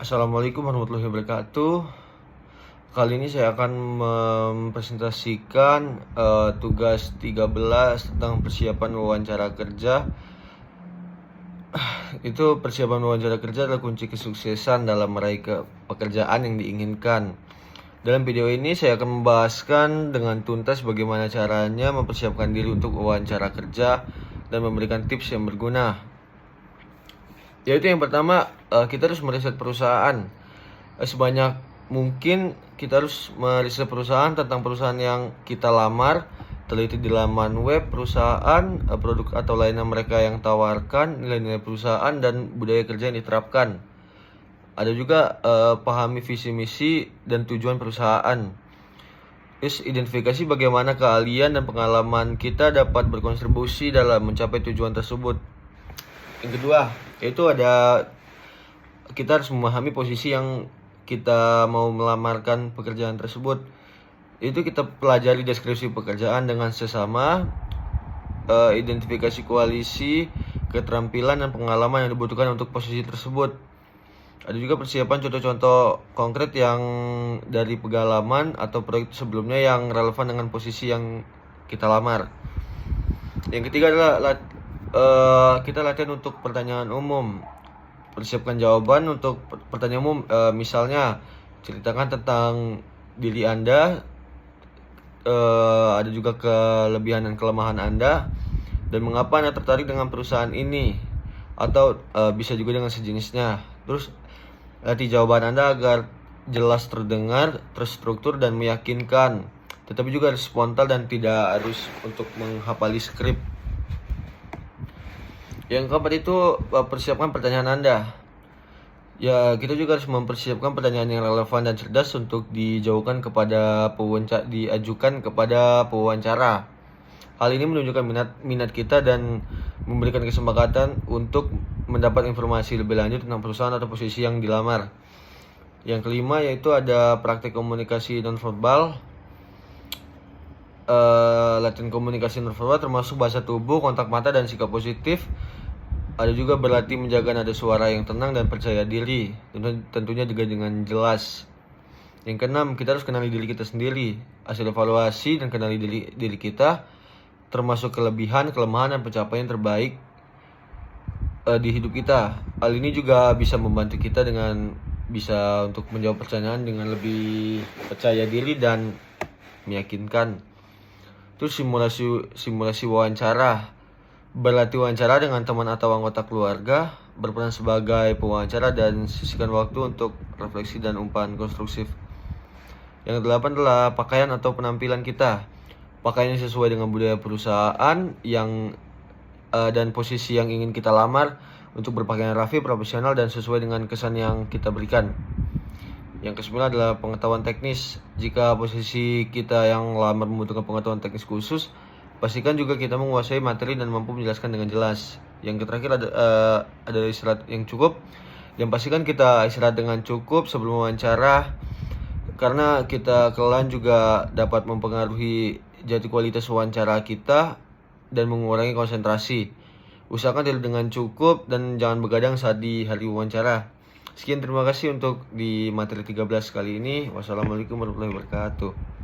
Assalamualaikum warahmatullahi wabarakatuh. Kali ini saya akan mempresentasikan tugas 13 tentang persiapan wawancara kerja. Itu persiapan wawancara kerja adalah kunci kesuksesan dalam meraih pekerjaan yang diinginkan. Dalam video ini saya akan membahaskan dengan tuntas bagaimana caranya mempersiapkan diri untuk wawancara kerja dan memberikan tips yang berguna. Yaitu yang pertama, kita harus meriset perusahaan. Sebanyak mungkin kita harus meriset perusahaan tentang perusahaan yang kita lamar, teliti di laman web perusahaan, produk atau layanan mereka yang tawarkan, nilai-nilai perusahaan dan budaya kerja yang diterapkan. Ada juga pahami visi misi dan tujuan perusahaan. Terus identifikasi bagaimana keahlian dan pengalaman kita dapat berkontribusi dalam mencapai tujuan tersebut. Yang kedua, yaitu kita harus memahami posisi yang kita mau melamarkan pekerjaan tersebut. Itu kita pelajari deskripsi pekerjaan dengan sesama, identifikasi koalisi, keterampilan dan pengalaman yang dibutuhkan untuk posisi tersebut. Ada juga persiapan contoh-contoh konkret yang dari pengalaman atau proyek sebelumnya yang relevan dengan posisi yang kita lamar. Yang ketiga adalah kita latihan untuk pertanyaan umum. Persiapkan jawaban untuk pertanyaan umum, misalnya ceritakan tentang diri Anda, ada juga kelebihan dan kelemahan Anda, dan mengapa Anda tertarik dengan perusahaan ini, atau bisa juga dengan sejenisnya. Terus latih jawaban Anda agar jelas terdengar, terstruktur dan meyakinkan, tetapi juga harus spontan dan tidak harus untuk menghafali skrip. Yang keempat itu persiapkan pertanyaan Anda. Ya, kita juga harus mempersiapkan pertanyaan yang relevan dan cerdas untuk diajukan kepada pewawancara. Hal ini menunjukkan minat kita dan memberikan kesempatan untuk mendapat informasi lebih lanjut tentang perusahaan atau posisi yang dilamar. Yang kelima yaitu ada praktik komunikasi nonverbal. Latihan komunikasi nonverbal termasuk bahasa tubuh, kontak mata, dan sikap positif. Ada juga berlatih menjaga nada suara yang tenang dan percaya diri, tentunya juga dengan jelas. Yang keenam, kita harus kenali diri kita sendiri, hasil evaluasi dan kenali diri kita, termasuk kelebihan, kelemahan, dan pencapaian terbaik di hidup kita. Hal ini juga bisa membantu kita bisa untuk menjawab pertanyaan dengan lebih percaya diri dan meyakinkan. Terus simulasi wawancara. Berlatih wawancara dengan teman atau anggota keluarga, berperan sebagai pewawancara dan sisihkan waktu untuk refleksi dan umpan konstruktif. Yang kedelapan adalah pakaian atau penampilan kita. Pakaian yang sesuai dengan budaya perusahaan dan posisi yang ingin kita lamar, untuk berpakaian rapi, profesional, dan sesuai dengan kesan yang kita berikan. Yang kesembilan adalah pengetahuan teknis. Jika posisi kita yang lamar membutuhkan pengetahuan teknis khusus, pastikan juga kita menguasai materi dan mampu menjelaskan dengan jelas. Yang terakhir ada istirahat yang cukup. Yang pastikan kita istirahat dengan cukup sebelum wawancara, karena kita kelelahan juga dapat mempengaruhi jati kualitas wawancara kita dan mengurangi konsentrasi. Usahakan tidur dengan cukup dan jangan begadang saat di hari wawancara. Sekian, terima kasih untuk di materi 13 kali ini. Wassalamualaikum warahmatullahi wabarakatuh.